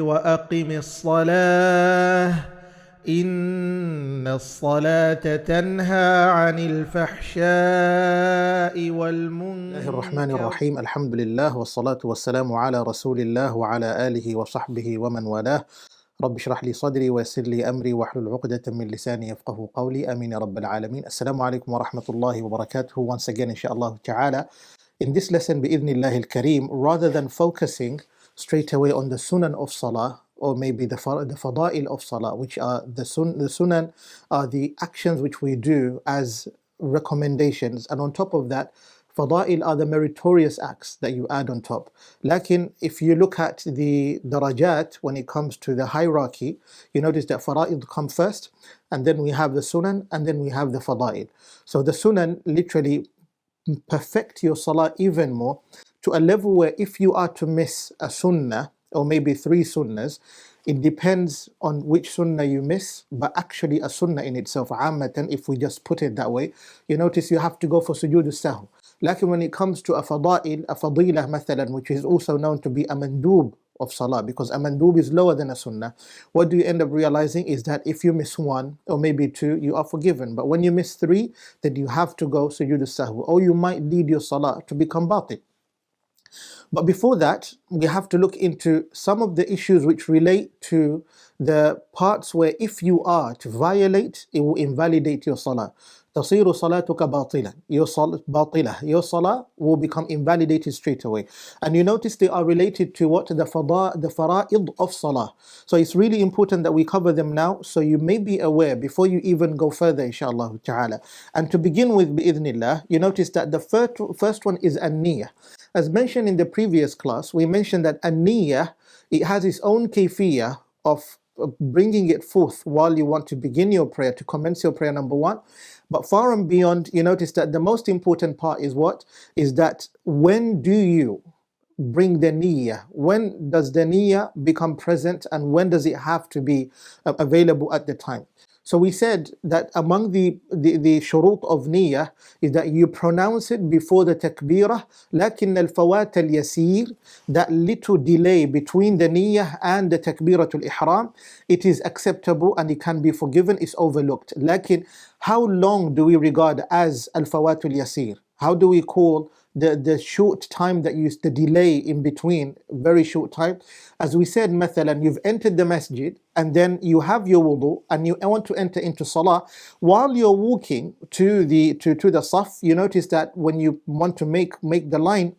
وأقم الصلاة إن الصلاة تنهى عن الفحشاء الله الرحمن والمنكر. الرحيم. الحمد لله والصلاة والسلام على رسول الله وعلى آله وصحبه ومن والاه. رب اشرح لي صدري ويسر لي أمري واحلل عقدة من لساني يفقه قولي. آمين يا رب العالمين. Assalamu alaikum wa rahmatullahi wa barakatuh. Once again, inshallah ta'ala, in this lesson, bi'idhnillahi al-kareem, rather than focusing straight away on the sunan of salah, or maybe the fada'il of salah, which are the sunan are the actions which we do as recommendations, and on top of that, fada'il are the meritorious acts that you add on top. Lakin if you look at the darajat, when it comes to the hierarchy, you notice that fara'id come first, and then we have the sunan, and then we have the fada'il. So the sunan literally perfect your salah even more, to a level where if you are to miss a sunnah or maybe three sunnahs, it depends on which sunnah you miss, but actually a sunnah in itself, ammatan, if we just put it that way, you notice you have to go for sujood al-sahw. Like when it comes to a fada'il, a fadilah mathalan, which is also known to be a mandub of salah, because a mandub is lower than a sunnah, what do you end up realizing is that if you miss one or maybe two, you are forgiven. But when you miss three, then you have to go sujood al-sahw, or you might lead your salah to become batil. But before that, we have to look into some of the issues which relate to the parts where if you are to violate, it will invalidate your salah. تَصِيرُ صَلَاتُكَ بَاطِلًا. Your salah will become invalidated straight away. And you notice they are related to what? The fara'id of salah. So it's really important that we cover them now, so you may be aware before you even go further, inshallah ta'ala. And to begin with, bi'idhnillah, you notice that the first one is an-niyyah. As mentioned in the previous class, we mentioned that an-niyyah, it has its own kayfiyah of bringing it forth while you want to begin your prayer, to commence your prayer, number one. But far and beyond, you notice that the most important part is what? Is that when do you bring the niyyah? When does the niyyah become present, and when does it have to be available at the time? So we said that among the shurut of niyyah is that you pronounce it before the takbirah, lakin al-fawat al-yasir, that little delay between the niyyah and the takbiratul ihram, it is acceptable and it can be forgiven, is overlooked. Lakin how long do we regard as al-fawat al-yasir? How do we call the short time that you, the delay in between, very short time? As we said, mathalan, you've entered the masjid and then you have your wudu and you want to enter into salah. While you're walking to the saf, you notice that when you want to make the line,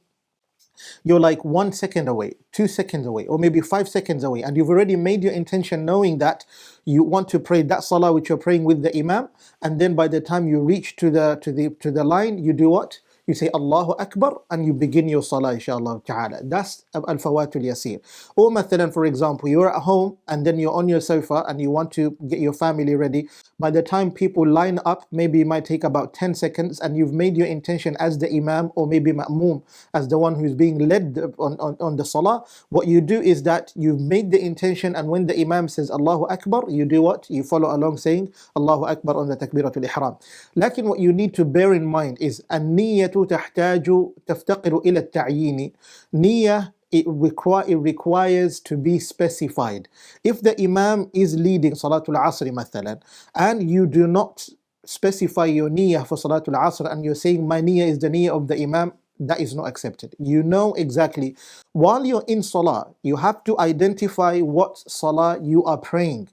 you're like 1 second away, 2 seconds away, or maybe 5 seconds away, and you've already made your intention knowing that you want to pray that salah which you're praying with the imam. And then by the time you reach to the line, you do what? You say Allahu Akbar and you begin your salah, inshallah ta'ala. That's al-fawatul yasir. Or mathalan, for example, you're at home and then you're on your sofa and you want to get your family ready. By the time people line up, maybe it might take about 10 seconds, and you've made your intention as the imam or maybe ma'moom, as the one who's being led on the salah. What you do is that you've made the intention, and when the imam says Allahu Akbar, you do what? You follow along saying Allahu Akbar on the takbiratul ihram. Lakin what you need to bear in mind is an-niyyatu taftaqiru ila at-ta'yin. Niyyah, it requires to be specified. If the imam is leading Salatul Asr mathalan, and you do not specify your niyyah for Salatul Asr, and you're saying my niyyah is the niyyah of the imam, that is not accepted. You know exactly, while you're in salah, you have to identify what salah you are praying.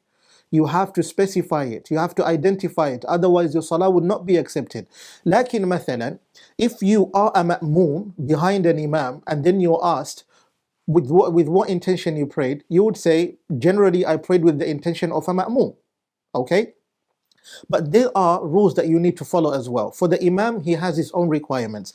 You have to specify it, you have to identify it, otherwise your salah would not be accepted. Lakin mathalan, if you are a ma'moom behind an imam and then you're asked with what intention you prayed, you would say, generally I prayed with the intention of a ma'moom. Okay? But there are rules that you need to follow as well. For the imam, he has his own requirements.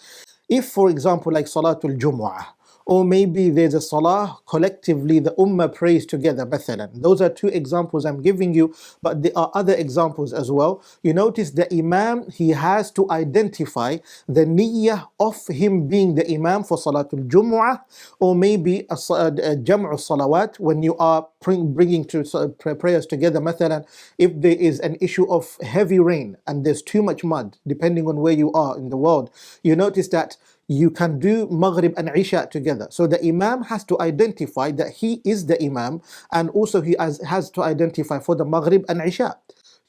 If, for example, like Salatul Jumu'ah, or maybe there's a salah collectively the ummah prays together, mathalan. Those are two examples I'm giving you, but there are other examples as well. You notice the imam, he has to identify the niyyah of him being the imam for Salatul Jumu'ah, or maybe a jam'u salawat, when you are bringing two prayers together. Mathalan, if there is an issue of heavy rain and there's too much mud, depending on where you are in the world, you notice that you can do Maghrib and Isha together. So the Imam has to identify that he is the Imam, and also he has to identify for the Maghrib and Isha.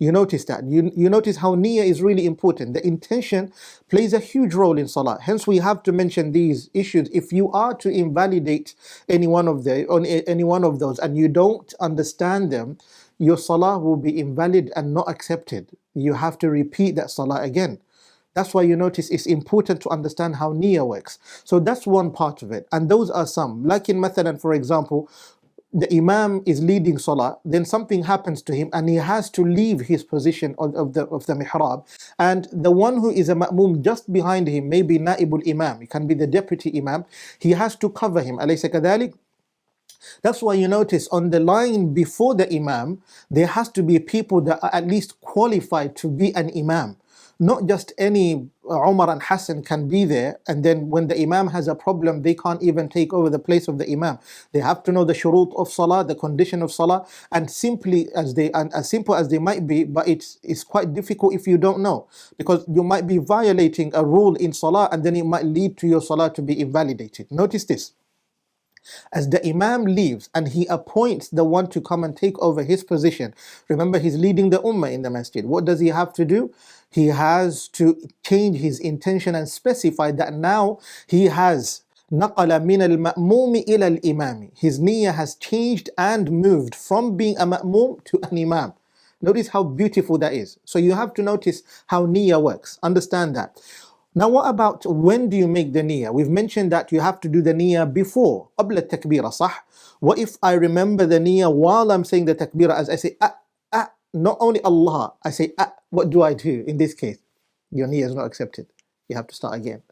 You notice that. You notice how niyyah is really important. The intention plays a huge role in salah. Hence, we have to mention these issues. If you are to invalidate any one of those, and you don't understand them, your salah will be invalid and not accepted. You have to repeat that salah again. That's why you notice it's important to understand how niyyah works. So that's one part of it. And those are some. Like in Mathalan, for example, the Imam is leading Salah, then something happens to him and he has to leave his position of the mihrab. And the one who is a ma'mum just behind him, maybe Naibul Imam, it can be the deputy Imam, he has to cover him. Alaysa kadhalik? That's why you notice on the line before the Imam, there has to be people that are at least qualified to be an Imam. Not just any Umar and Hassan can be there, and then when the Imam has a problem, they can't even take over the place of the Imam. They have to know the shurut of Salah, the condition of Salah, and as simple as they might be, but it's quite difficult if you don't know, because you might be violating a rule in Salah, and then it might lead to your Salah to be invalidated. Notice this. As the Imam leaves and he appoints the one to come and take over his position, remember he's leading the Ummah in the masjid. What does he have to do? He has to change his intention and specify that now he has نقل من المأموم إلى الإمام. His niyyah has changed and moved from being a ma'mum to an imam. Notice how beautiful that is. So you have to notice how niyyah works. Understand that. Now what about when do you make the niyyah? We've mentioned that you have to do the niyyah before, قبل التكبيرة, صح? What if I remember the niyyah while I'm saying the takbirah, as I say, not only Allah, I say, what do I do in this case? Your niyyah is not accepted. You have to start again.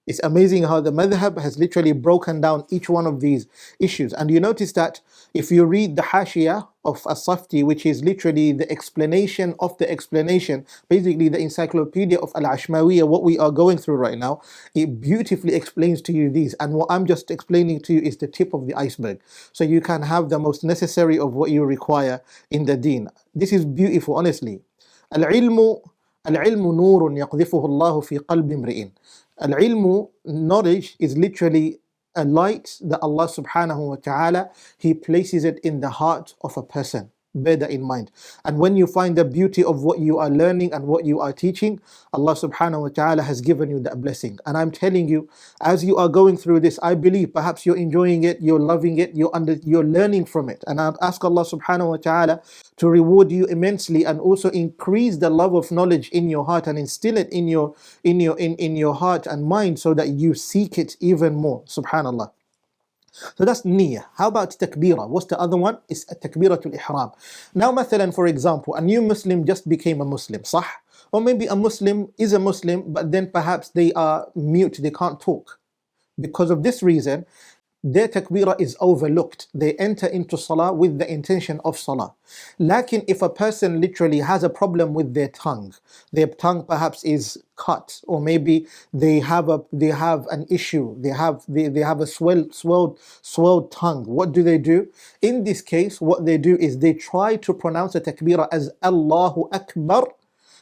It's amazing how the madhab has literally broken down each one of these issues. And you notice that if you read the Hashiyah of As-Safti, which is literally the explanation of the explanation, basically the encyclopedia of Al-Ashmawiyya, what we are going through right now, it beautifully explains to you these. And what I'm just explaining to you is the tip of the iceberg. So you can have the most necessary of what you require in the deen. This is beautiful, honestly. Al-ilmu nurun yaqdhifuhu Allahu fi qalbi imri'in. Al-ilmu, knowledge, is literally a light that Allah subhanahu wa ta'ala, He places it in the heart of a person. Bear that in mind. And when you find the beauty of what you are learning and what you are teaching, Allah subhanahu wa ta'ala has given you that blessing. And I'm telling you, as you are going through this, I believe perhaps you're enjoying it, you're loving it, you're learning from it. And I ask Allah subhanahu wa ta'ala to reward you immensely and also increase the love of knowledge in your heart and instill it in your heart and mind so that you seek it even more. Subhanallah. So that's niyyah. How about takbirah? What's the other one? It's takbiratul ihram. Now, mathalan, for example, a new Muslim just became a Muslim, صح? Or maybe a Muslim is a Muslim, but then perhaps they are mute, they can't talk. Because of this reason, their takbirah is overlooked. They enter into salah with the intention of salah. Lakin if a person literally has a problem with their tongue perhaps is cut, or maybe they have an issue, they have a swelled tongue, what do? In this case, what they do is they try to pronounce the takbirah as Allahu Akbar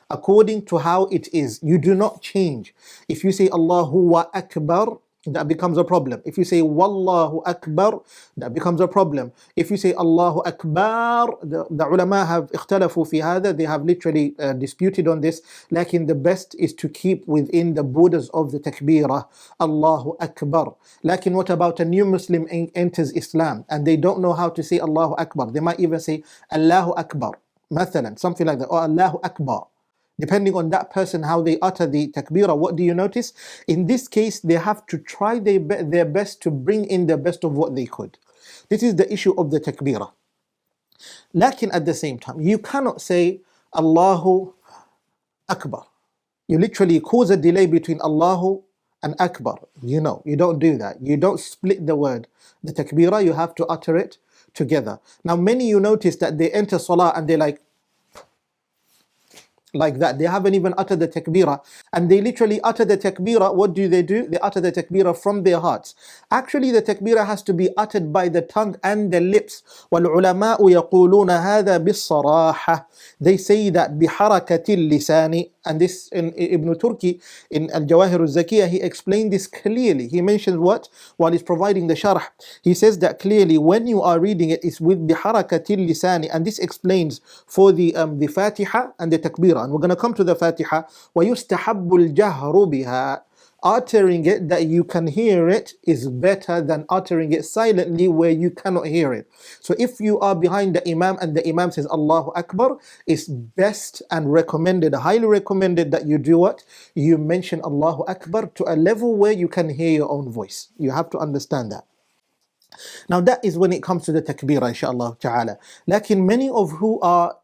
according to how it is. You do not change. If you say Allahu Akbar, that becomes a problem. If you say Wallahu Akbar, that becomes a problem. If you say Allahu Akbar, the ulama have ikhtalafu fi hadha, they have literally disputed on this. Lakin the best is to keep within the borders of the takbirah, Allahu Akbar. Lakin what about a new Muslim enters Islam and they don't know how to say Allahu Akbar? They might even say Allahu Akbar, mathalan, something like that, or Allahu Akbar. Depending on that person, how they utter the takbirah, what do you notice? In this case, they have to try their best to bring in the best of what they could. This is the issue of the takbirah. Lakin at the same time, you cannot say Allahu Akbar. You literally cause a delay between Allahu and Akbar. You don't do that. You don't split the word. The takbirah, you have to utter it together. Now, many you notice that they enter salah and they're like that. They haven't even uttered the takbirah, and they literally utter the takbirah. What do? They utter the takbirah from their hearts. Actually, the takbirah has to be uttered by the tongue and the lips. وَالْعُلَمَاءُ يَقُولُونَ هَذَا بِالصَّرَاحَةِ. They say that بِحَرَكَةِ اللِّسَانِ and this in Ibn Turki in Al-Jawahir al-Zakiyah, he explained this clearly. He mentions what? While he's providing the sharh, he says that clearly when you are reading it, it's with the harakatil lisani, and this explains for the Fatiha and the takbirah. And we're going to come to the Fatiha. وَيُسْتَحَبُّ الْجَهْرُ بِهَا. Uttering it that you can hear it is better than uttering it silently where you cannot hear it. So if you are behind the Imam and the Imam says Allahu Akbar, it's best and recommended, highly recommended, that you do what? You mention Allahu Akbar to a level where you can hear your own voice. You have to understand that. Now that is when it comes to the takbirah, inshaAllah ta'ala. Lakin many of who are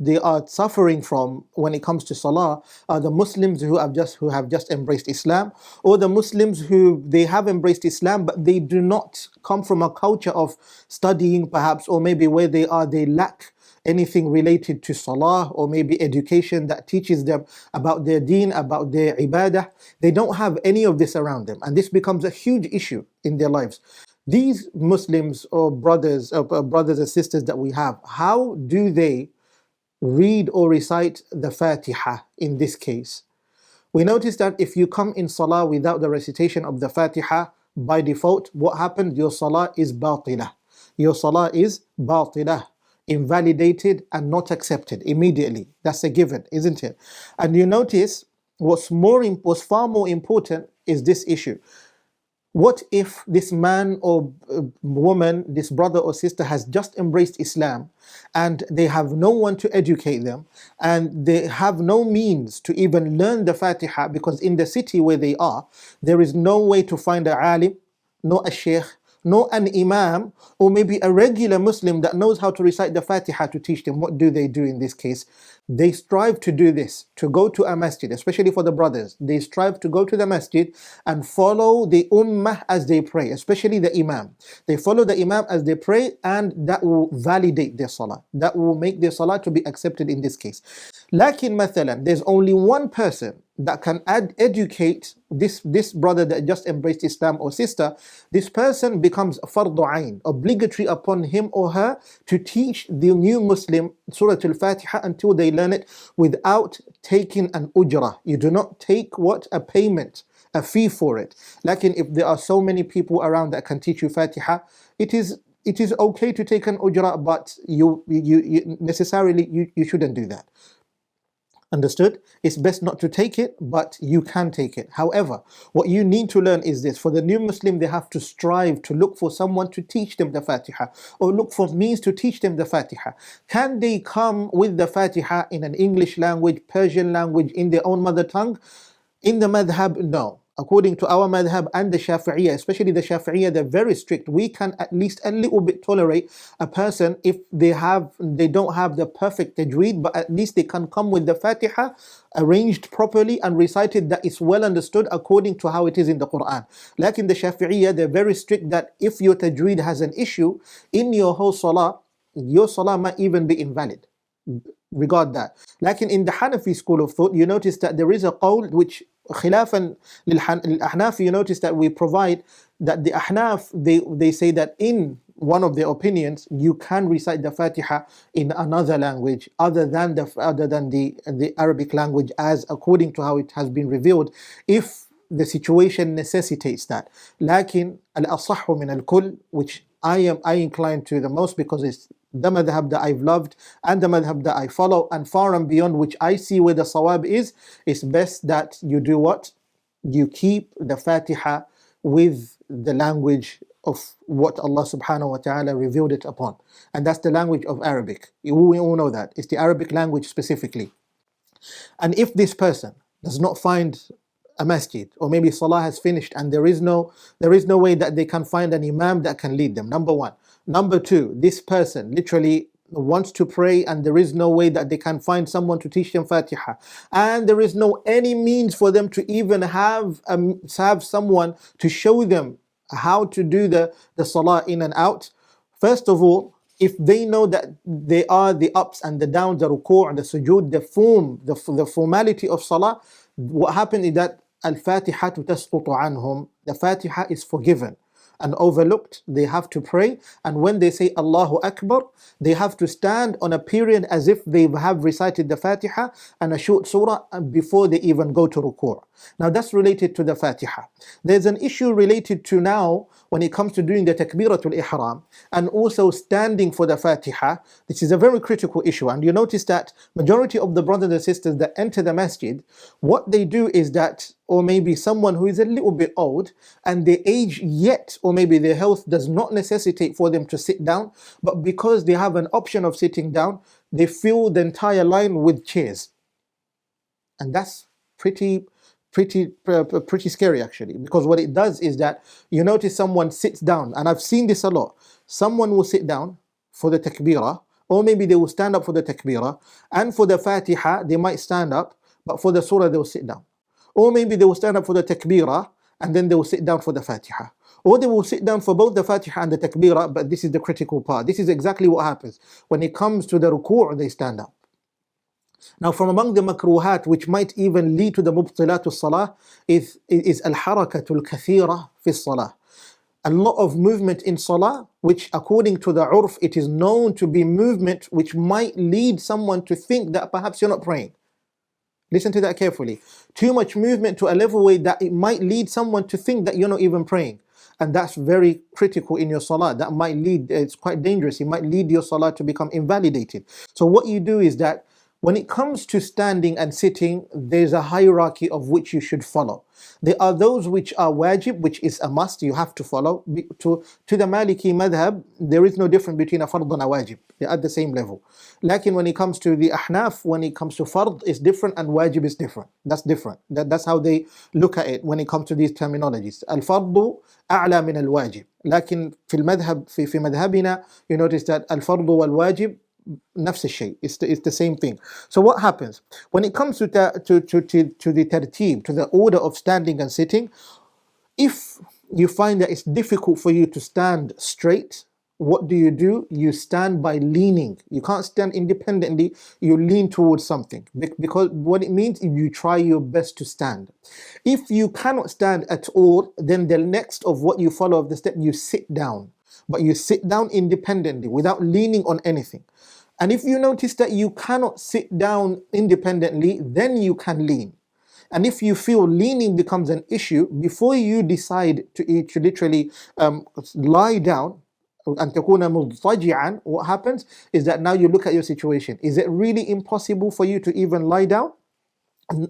they are suffering from when it comes to salah are the Muslims who have just embraced Islam, or the Muslims who they have embraced Islam but they do not come from a culture of studying perhaps, or maybe where they are they lack anything related to salah, or maybe education that teaches them about their deen, about their ibadah. They don't have any of this around them, and this becomes a huge issue in their lives. These Muslims or brothers and sisters that we have, how do they read or recite the Fatiha in this case? We notice that if you come in salah without the recitation of the Fatiha, by default, what happened? Your salah is batilah. Your salah is batilah, invalidated and not accepted immediately. That's a given, isn't it? And you notice what's far more important is this issue. What if this man or woman, this brother or sister has just embraced Islam and they have no one to educate them, and they have no means to even learn the Fatiha, because in the city where they are, there is no way to find a alim, no a sheikh, no an imam, or maybe a regular Muslim that knows how to recite the Fatiha to teach them. What do they do in this case? They strive to do this, to go to a masjid, especially for the brothers. They strive to go to the masjid and follow the ummah as they pray, especially the imam. They follow the imam as they pray, and that will validate their salah. That will make their salah to be accepted in this case. Lakin mathalan, there's only one person that can educate this brother that just embraced Islam or sister. This person becomes fardu ayn, obligatory upon him or her to teach the new Muslim Surah Al-Fatiha until they learn it without taking an ujrah. You do not take what? A payment, a fee for it. Like if there are so many people around that can teach you Fatiha, it is okay to take an ujrah, but you necessarily shouldn't do that. Understood? It's best not to take it, but you can take it. However, what you need to learn is this. For the new Muslim, they have to strive to look for someone to teach them the Fatiha, or look for means to teach them the Fatiha. Can they come with the Fatiha in an English language, Persian language, in their own mother tongue? In the madhab, no. According to our madhab and the Shafi'iyah, especially the Shafi'iyah, they're very strict. We can at least a little bit tolerate a person if they don't have the perfect tajweed, but at least they can come with the Fatiha arranged properly and recited that is well understood according to how it is in the Quran. Like in the Shafi'iyah, they're very strict that if your tajweed has an issue in your whole salah, your salah might even be invalid. Regard that. Like in the Hanafi school of thought, you notice that there is a qawl which khilafan lil-Ahnaf, you notice that we provide that the Ahnaf, they say that in one of their opinions, you can recite the Fatiha in another language other than the Arabic language, as according to how it has been revealed, if the situation necessitates that. Lakin al-asahhu min al-kull, which I incline to the most, because it's the madhab that I've loved and the madhab that I follow, and far and beyond which I see where the sawab is, it's best that you do what? You keep the Fatiha with the language of what Allah subhanahu wa ta'ala revealed it upon. And that's the language of Arabic. We all know that. It's the Arabic language specifically. And if this person does not find a masjid, or maybe salah has finished and there is no way that they can find an imam that can lead them, number one. Number two, this person literally wants to pray and there is no way that they can find someone to teach them Fatiha, and there is no any means for them to even have someone to show them how to do the salah in and out. First of all, if they know that they are the ups and the downs, the ruku' and the sujood, the formality of salah, what happened is that al-Fatiha tasqutu anhum, the Fatiha is forgiven. and overlooked, they have to pray. And when they say Allahu Akbar, they have to stand on a period as if they have recited the Fatiha and a short surah before they even go to ruku'. Now that's related to the Fatiha. There's an issue related to now when it comes to doing the Takbiratul Ihram and also standing for the Fatiha. This is a very critical issue, and you notice that majority of the brothers and sisters that enter the masjid, what they do is that, or maybe someone who is a little bit old and they age yet, or maybe their health does not necessitate for them to sit down, but because they have an option of sitting down, they fill the entire line with chairs. And that's pretty scary actually, because what it does is that you notice someone sits down, and I've seen this a lot. Someone will sit down for the takbirah, or maybe they will stand up for the takbirah, and for the Fatiha they might stand up, but for the surah they will sit down. Or maybe they will stand up for the takbirah and then they will sit down for the Fatiha. Or they will sit down for both the Fatiha and the takbirah, but this is the critical part. This is exactly what happens. When it comes to the ruku', they stand up. Now, from among the makruhat, which might even lead to the mubtilatul salah, is al-harakatul kathira fi salah. A lot of movement in salah, which according to the urf, it is known to be movement which might lead someone to think that perhaps you're not praying. Listen to that carefully. Too much movement to a level way that it might lead someone to think that you're not even praying. And that's very critical in your salah. That might lead, it's quite dangerous. It might lead your salah to become invalidated. So what you do is that when it comes to standing and sitting, there's a hierarchy of which you should follow. There are those which are wajib, which is a must, you have to follow. To the Maliki madhab, there is no difference between a fard and a wajib. They're at the same level. Lakin when it comes to the ahnaf, when it comes to fard, it's different and wajib is different. That's different. That's how they look at it when it comes to these terminologies. Al-fardu a'la min al-wajib. Lakin في المذهب في مذهبنا, you notice that al-fardu wal-wajib نفس الشيء. It's the same thing. So what happens when it comes to the tartib, to the order of standing and sitting? If you find that it's difficult for you to stand straight, what do? You stand by leaning. You can't stand independently, you lean towards something, because what it means is you try your best to stand. If you cannot stand at all, then the next of what you follow of the step, you sit down. But you sit down independently without leaning on anything. And if you notice that you cannot sit down independently, then you can lean. And if you feel leaning becomes an issue, before you decide to literally lie down, and تكون مضطجعا, what happens is that now you look at your situation. Is it really impossible for you to even lie down?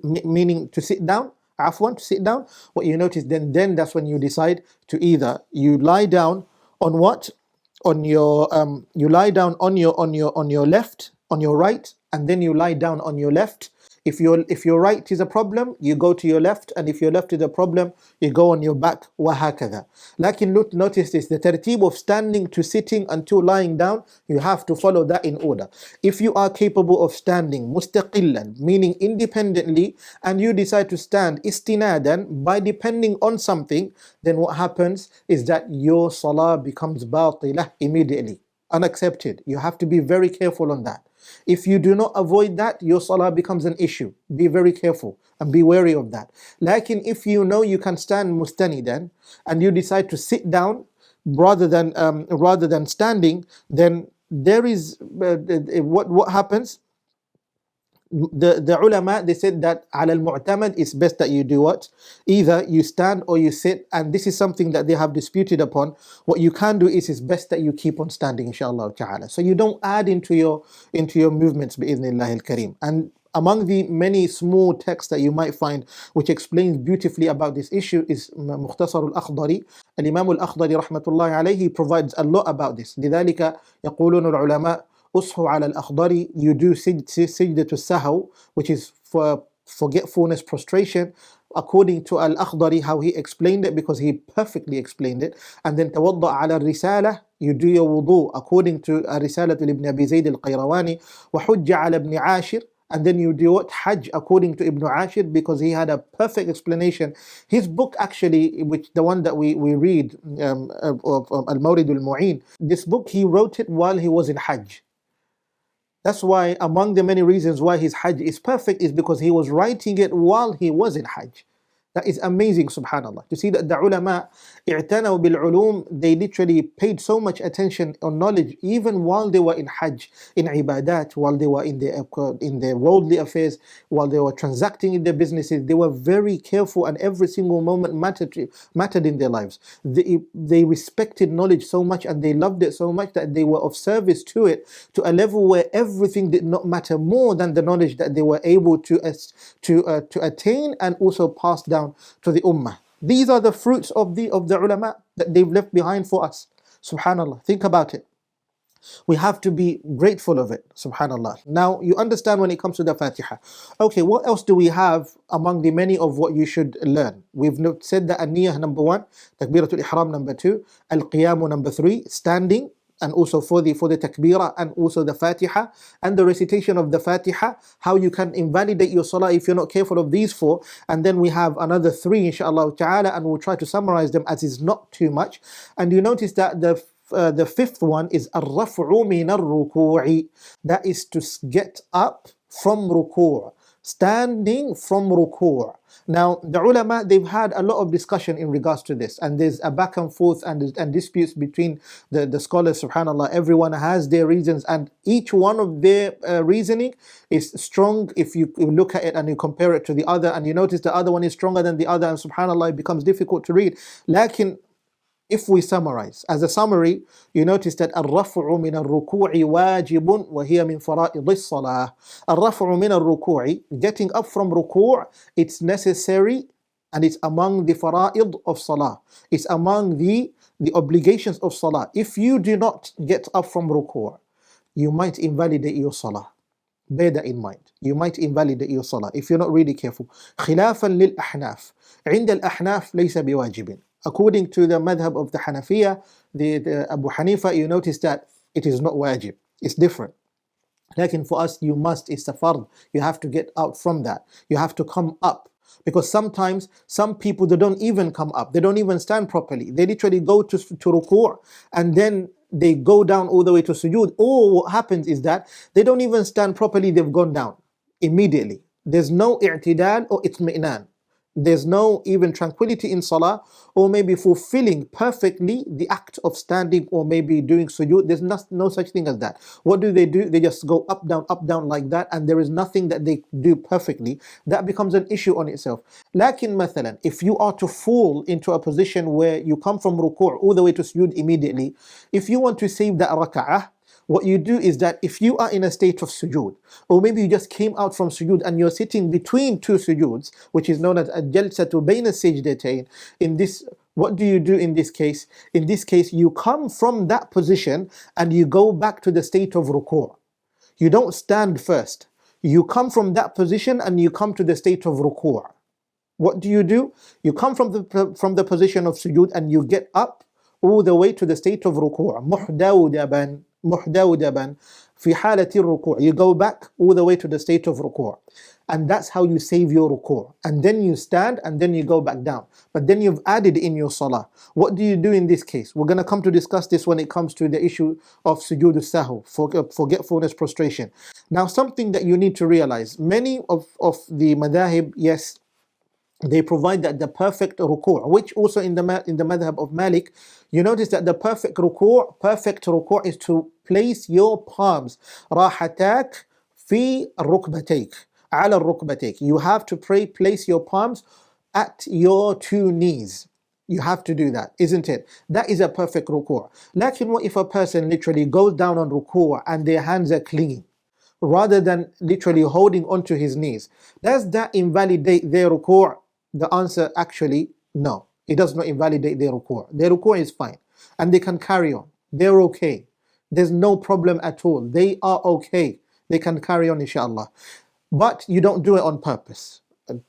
Meaning to sit down? Afwan, to sit down? What you notice, then that's when you decide to either you lie down on what? On your you lie down on your left, on your right, and then you lie down on your left. If your right is a problem, you go to your left, and if your left is a problem, you go on your back. وهكذا. Lakin notice this: the tartib of standing to sitting until lying down, you have to follow that in order. If you are capable of standing mustaqillan, meaning independently, and you decide to stand istinadan, by depending on something, then what happens is that your salah becomes batilah immediately, unaccepted. You have to be very careful on that. If you do not avoid that, your salah becomes an issue. Be very careful and be wary of that. Lakin if you know you can stand mustanidan and you decide to sit down rather than standing, then there is what happens. The ulama, they said that ala al-mu'tamad, is best that you do what? Either you stand or you sit, and this is something that they have disputed upon. What you can do is it's best that you keep on standing, inshallah ta'ala. So you don't add into your movements bi'idhnillah al-kareem. And among the many small texts that you might find which explains beautifully about this issue is Mukhtasar al-Akhdari. Al-Imam al-Akhdari rahmatullahi alayhi provides a lot about this. لذلك يقولون العلماء ushu ala al-akhdari, you do sajdatul sahaw, which is for forgetfulness, prostration, according to al-Akhdari, how he explained it, because he perfectly explained it. And then tawadda ala risala, you do your wudu according to Risalat ibn Abi Zayd al-Qayrawani, wa hujja ala ibn Ashir, and then you do what? Hajj according to Ibn Ashir, because he had a perfect explanation. His book actually, which the one that we read, Al-Mawrid al-Mu'in, this book he wrote it while he was in Hajj. That's why among the many reasons why his Hajj is perfect is because he was writing it while he was in Hajj. That is amazing, subhanallah. To see that the ulama, i'tanaw bil ulum, they literally paid so much attention on knowledge, even while they were in hajj, in ibadat, while they were in their worldly affairs, while they were transacting in their businesses. They were very careful, and every single moment mattered in their lives. They respected knowledge so much, and they loved it so much that they were of service to it, to a level where everything did not matter more than the knowledge that they were able to attain and also pass down to the ummah. These are the fruits of the ulama that they've left behind for us. Subhanallah. Think about it. We have to be grateful of it. Subhanallah. Now you understand when it comes to the Fatiha. Okay, what else do we have among the many of what you should learn? We've said that an-niyah number 1, takbiratul ihram number 2, al-qiyamu number 3, standing, and also for the takbirah, and also the Fatiha and the recitation of the Fatiha, how you can invalidate your salah if you're not careful of these 4. And then we have another 3 inshallah ta'ala, and we'll try to summarize them as is not too much. And you notice that the 5th one is ar-raf'u min ar-ruku'i, that is to get up from ruku', standing from ruku'. Now the ulama, they've had a lot of discussion in regards to this, and there's a back and forth and disputes between the scholars. Subhanallah, everyone has their reasons, and each one of their reasoning is strong. If you look at it and you compare it to the other, and you notice the other one is stronger than the other, and subhanallah, it becomes difficult to read. Lakin if we summarize, as a summary, you notice that الرفع من الركوع واجب وهي من فرائض الصلاة. الرفع من الركوع, getting up from ruku', it's necessary, and it's among the fara'id of salah. It's among the obligations of salah. If you do not get up from ruku', you might invalidate your salah. Bear that in mind. You might invalidate your salah if you're not really careful. خلافا للأحناف. عند الأحناف ليس بواجب. According to the madhab of the Hanafiya, the Abu Hanifa, you notice that it is not wajib. It's different. Lakin for us, you must, it's a fard. You have to get out from that. You have to come up. Because sometimes, some people, they don't even come up. They don't even stand properly. They literally go to ruku', and then they go down all the way to sujood. Or what happens is that they don't even stand properly, they've gone down immediately. There's no i'tidal or itmi'nan. There's no even tranquility in salah, or maybe fulfilling perfectly the act of standing, or maybe doing sujood. There's no such thing as that. What do? They just go up, down like that, and there is nothing that they do perfectly. That becomes an issue on itself. Lakin mathalan, if you are to fall into a position where you come from ruku' all the way to sujood immediately, if you want to save that raka'ah, what you do is that if you are in a state of sujood, or maybe you just came out from sujood and you're sitting between 2 sujoods, which is known as al-jalsatu bayna sajdatayn, in this, what do you do in this case? In this case, you come from that position and you go back to the state of ruku'. You don't stand first. You come from that position and you come to the state of ruku'. What do? You come from the position of sujood and you get up all the way to the state of ruku'. muhdawdaban fi halati ruku'. You go back all the way to the state of ruku'. And that's how you save your ruku'. And then you stand, and then you go back down. But then you've added in your salah. What do you do in this case? We're going to come to discuss this when it comes to the issue of sujood al-sahw, forgetfulness, prostration. Now, something that you need to realize, many of the madahib, yes, they provide that the perfect ruku', which also in the madhab of Malik, you notice that the perfect ruku' is to place your palms rahatak fi rukbatayk, ala rukbatayk. You have to place your palms at your 2 knees. You have to do that, isn't it? That is a perfect ruku'. Lakin what if a person literally goes down on ruku' and their hands are clinging, rather than literally holding onto his knees? Does that invalidate their ruku'? The answer, actually, no. It does not invalidate their ruku'. Their ruku' is fine, and they can carry on. They're okay. There's no problem at all. They are okay. They can carry on, inshallah. But you don't do it on purpose.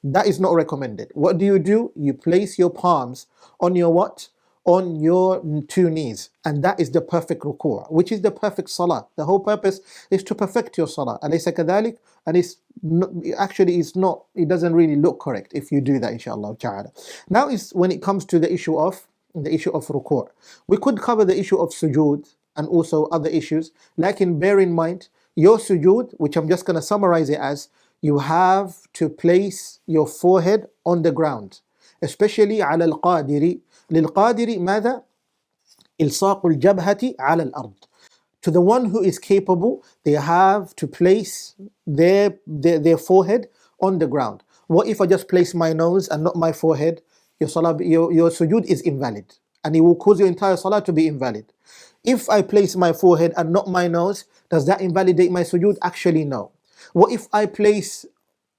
That is not recommended. What do? You place your palms on your what? On your 2 knees. And that is the perfect ruku', which is the perfect salah. The whole purpose is to perfect your salah. Alaysa kadhalik? And it's not, it doesn't really look correct if you do that, inshallah ta'ala. Now is when it comes to the issue of ruku'. We could cover the issue of sujood and also other issues. Lakin bear in mind, your sujood, which I'm just going to summarize it as, you have to place your forehead on the ground. especially على القادر. للقادر ماذا؟ إلصاق الجبهة على الأرض. To the one who is capable, they have to place their forehead on the ground. What if I just place my nose and not my forehead? Your salah, your sujood is invalid, and it will cause your entire salah to be invalid. If I place my forehead and not my nose, does that invalidate my sujood? Actually, no. What if I place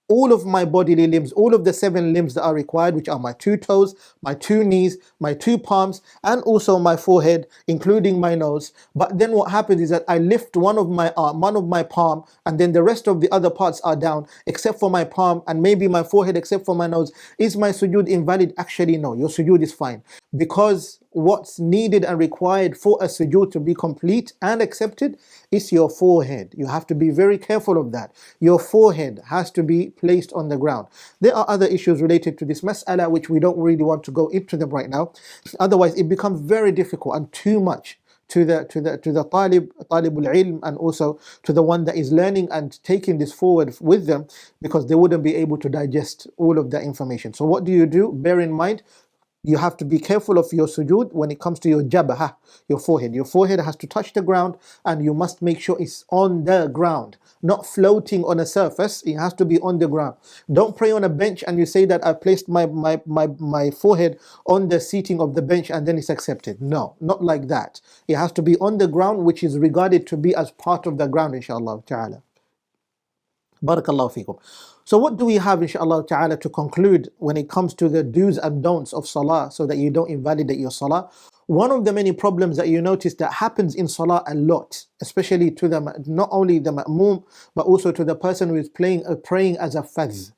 all of my bodily limbs, all of the 7 limbs that are required, which are my 2 toes, my 2 knees, my 2 palms, and also my forehead, including my nose. But then what happens is that I lift one of my arm, one of my palm, and then the rest of the other parts are down, except for my palm and maybe my forehead, except for my nose. Is my sujood invalid? Actually, no. Your sujood is fine. Because what's needed and required for a sujood to be complete and accepted is your forehead. You have to be very careful of that. Your forehead has to be placed on the ground. There are other issues related to this mas'ala which we don't really want to go into them right now. Otherwise it becomes very difficult and too much to the talibul ilm, and also to the one that is learning and taking this forward with them, because they wouldn't be able to digest all of that information. So what do? Bear in mind, you have to be careful of your sujood when it comes to your jabha, your forehead. Your forehead has to touch the ground, and you must make sure it's on the ground, not floating on a surface. It has to be on the ground. Don't pray on a bench and you say that I placed my forehead on the seating of the bench and then it's accepted. No, not like that. It has to be on the ground, which is regarded to be as part of the ground, inshallah ta'ala. Barakallahu feekum. So what do we have, inshallah ta'ala, to conclude when it comes to the do's and don'ts of salah, so that you don't invalidate your salah? One of the many problems that you notice that happens in salah a lot, especially to the not only the ma'moom, but also to the person who is praying as a fadh.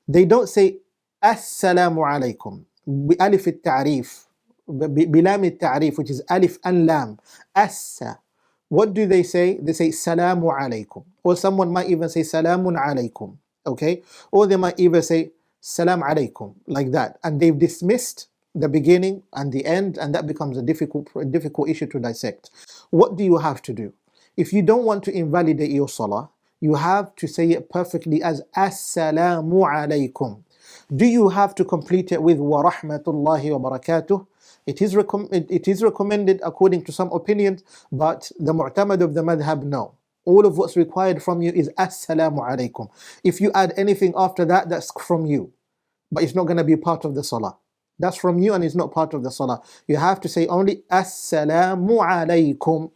They don't say Assalamu alaikum bi alif al-ta'rif, bi lam al-ta'rif, which is alif and lam. Assa. What do they say? They say Salamu alaikum. Or someone might even say Salamun alaikum. Okay? Or they might even say Salam alaikum, like that. And they've dismissed the beginning and the end, and that becomes a difficult issue to dissect. What do you have to do? If you don't want to invalidate your salah, you have to say it perfectly as Assalamu alaikum. Do you have to complete it with Wa rahmatullahi wa barakatuh? It is recommended according to some opinions, but the mu'tamad of the madhab, no. All of what's required from you is Assalamu alaikum. If you add anything after that, that's from you, but it's not going to be part of the salah. That's from you and it's not part of the salah. You have to say only Assalamu alaikum.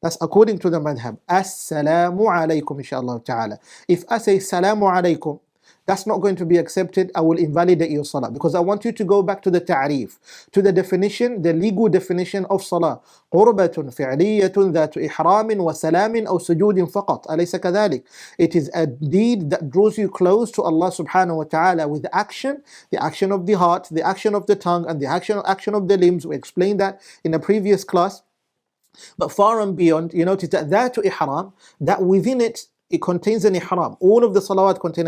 That's according to the madhab. Assalamu alaikum, inshallah ta'ala. If I say Salamu alaikum, that's not going to be accepted. I will invalidate your salah, because I want you to go back to the ta'rif, to the definition, the legal definition of salah. قربة فعلية ذات إحرام وسلام أو سجود فقط. أليس كذلك? It is a deed that draws you close to Allah subhanahu wa ta'ala with action, the action of the heart, the action of the tongue, and the action of the limbs. We explained that in a previous class. But far and beyond, you notice that ذات إحرام, that within it, it contains an ihram. All of the salawat contain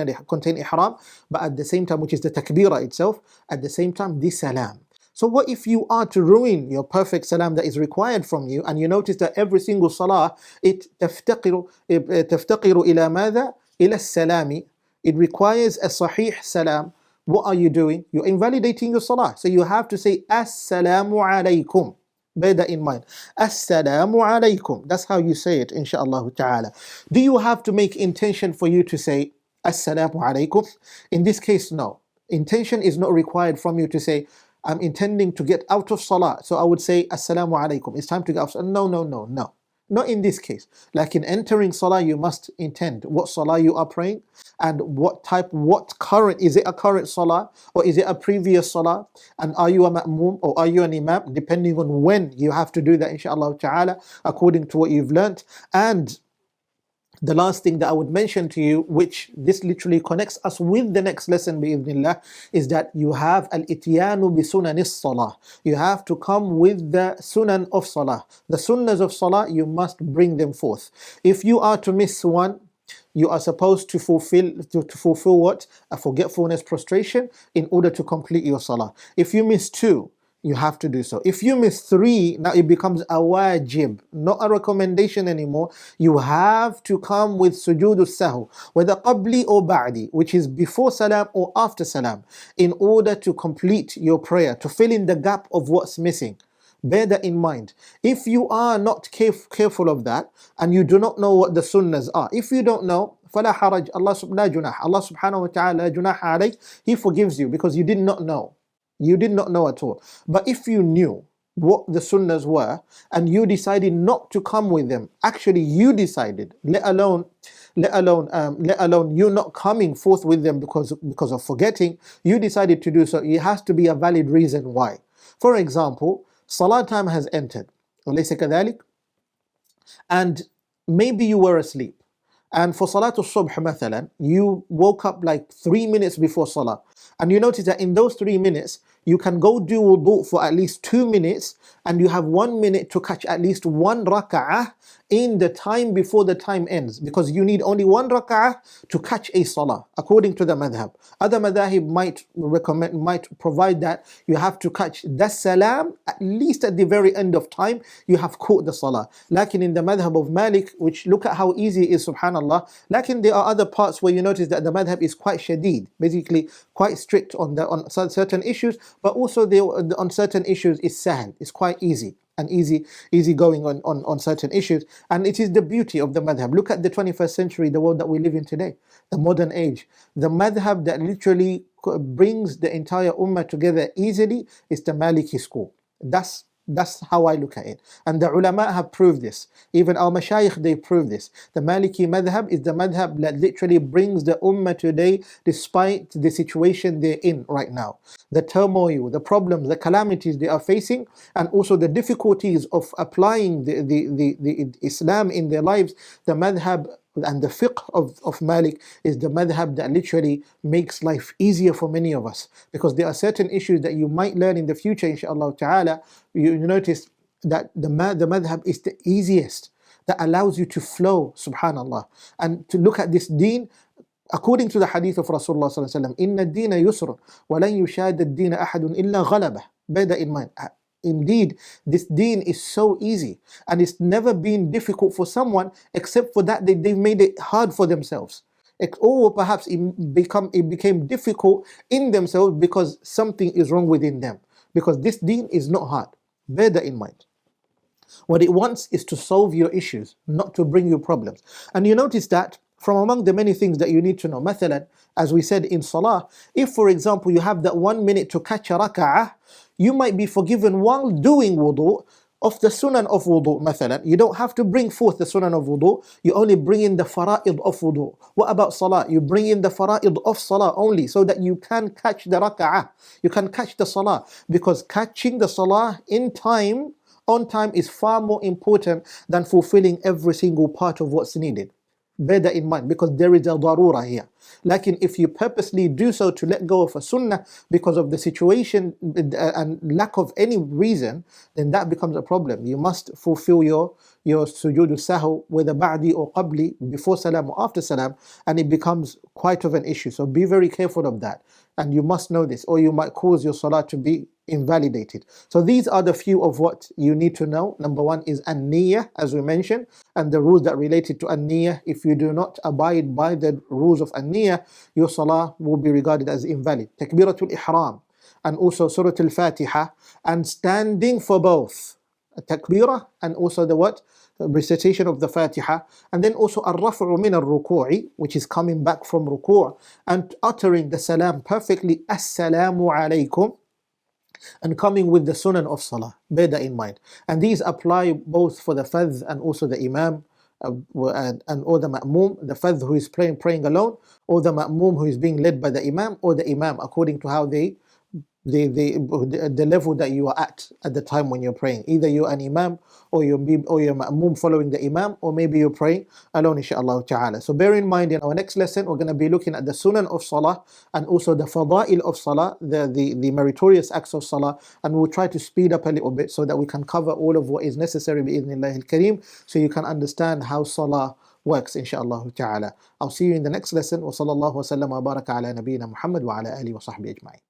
ihram, but at the same time, which is the takbirah itself, at the same time, the salam. So what if you are to ruin your perfect salam that is required from you, and you notice that every single salah, it تفتقر إلى ماذا؟ إلى السلام. It requires a sahih salam. What are you doing? You're invalidating your salah. So you have to say Assalamu alaikum. Bear that in mind. Assalamu alaikum. That's how you say it, inshaAllah ta'ala. Do you have to make intention for you to say Assalamu alaikum? In this case, no. Intention is not required from you to say, I'm intending to get out of salah, so I would say Assalamu alaikum. It's time to get out of salah. No. Not in this case. Like in entering salah, you must intend what salah you are praying, and what current, is it a current salah or is it a previous salah, and are you a ma'moom or are you an imam, depending on when you have to do that, inshallah ta'ala, according to what you've learnt. And the last thing that I would mention to you, which this literally connects us with the next lesson bi'idhnillah, is that you have al-ityanu bi sunanis salah. You have to come with the sunan of salah. The sunnahs of salah, you must bring them forth. If you are to miss one, you are supposed to fulfill what? A forgetfulness prostration in order to complete your salah. If you miss two, You have to do so. If you miss three, now it becomes a wajib, not a recommendation anymore. You have to come with sujood sahu, whether qabli or ba'di, which is before salam or after salam, in order to complete your prayer, to fill in the gap of what's missing. Bear that in mind. If you are not careful of that, and you do not know what the sunnahs are, if you don't know, فَلَا حَرَجْ Allah subhanahu wa ta'ala جُنَاحَ عَلَيْكَ, He forgives you because you did not know. You did not know at all. But if you knew what the sunnahs were and you decided not to come with them, actually you decided, let alone you not coming forth with them because of forgetting, you decided to do so. It has to be a valid reason why. For example, salah time has entered, أليس كذلك? And maybe you were asleep. And for Salatul Subh, مثلا, you woke up like 3 minutes before Salah. And you notice that in those 3 minutes, you can go do wudu for at least 2 minutes, and you have 1 minute to catch at least 1 raka'ah in the time before the time ends, because you need only 1 raka'ah to catch a salah, according to the madhab. Other madhahib might provide that you have to catch the salam at least at the very end of time, you have caught the salah. Lakin in the madhab of Malik, which look at how easy it is, subhanallah, lakin there are other parts where you notice that the madhab is quite shadid, basically quite strict on certain issues, but also on certain issues is sahl, it's quite easy and easy going on certain issues. And it is the beauty of the madhab. Look at the 21st century, the world that we live in today, the modern age. The madhab that literally brings the entire ummah together easily is the Maliki school. That's how I look at it. And the ulama have proved this. Even our mashayikh, they prove this. The Maliki madhab is the madhab that literally brings the ummah today despite the situation they're in right now. The turmoil, the problems, the calamities they are facing, and also the difficulties of applying the Islam in their lives. The madhab and the fiqh of Malik is the madhab that literally makes life easier for many of us, because there are certain issues that you might learn in the future, inshaAllah ta'ala. You notice that the madhab is the easiest, that allows you to flow, subhanallah, and to look at this deen according to the hadith of Rasulullah sallallahu alaihi wasallam. Inna ad-deena yusrun wa lan yushad ad-deena ahadun illa ghalabah. Bear that in mind. Indeed, this deen is so easy, and it's never been difficult for someone except for that they've made it hard for themselves. Or perhaps it became difficult in themselves because something is wrong within them. Because this deen is not hard. Bear that in mind. What it wants is to solve your issues, not to bring you problems. And you notice that from among the many things that you need to know, mathalan, as we said in Salah, if for example you have that 1 minute to catch a raka'ah, you might be forgiven while doing wudu of the sunan of wudu, mathalan. You don't have to bring forth the sunan of wudu, you only bring in the fara'id of wudu. What about salah? You bring in the fara'id of salah only, so that you can catch the raka'ah, you can catch the salah, because catching the salah on time is far more important than fulfilling every single part of what's needed. Bear that in mind, because there is a darura here. Like if you purposely do so to let go of a sunnah because of the situation and lack of any reason, then that becomes a problem. You must fulfill your sujood sahu, whether ba'di or qabli, before salam or after salam, and it becomes quite of an issue. So be very careful of that. And you must know this, or you might cause your salah to be invalidated. So these are the few of what you need to know. Number one is an-niyyah, as we mentioned, and the rules that related to an-niyyah. If you do not abide by the rules of an-niyyah, your salah will be regarded as invalid. Takbiratul ihram, and also Surah Al-Fatiha, and standing for both takbirah and also the what? Recitation of the Fatiha, and then also ar-raf'u min ar-ruku'i, which is coming back from ruku', and uttering the salam perfectly, assalamu alaykum, and coming with the sunan of salah. Bear that in mind. And these apply both for the fadh and also the imam, or the ma'mum, the fadh who is praying alone, or the ma'mum who is being led by the imam, or the imam, according to how the level that you are at the time when you're praying. Either you're an imam, or you're ma'mum following the imam, or maybe you're praying alone, inshaAllah ta'ala. So bear in mind, in our next lesson we're going to be looking at the sunan of salah, and also the fada'il of salah, the meritorious acts of salah, and we'll try to speed up a little bit so that we can cover all of what is necessary bi'idhnillahi al-kareem, so you can understand how salah works, inshaAllah ta'ala. I'll see you in the next lesson. Wa sallallahu wa sallam wa baraka ala nabiyyina Muhammad wa ala alihi wa sahbihi ajma'in.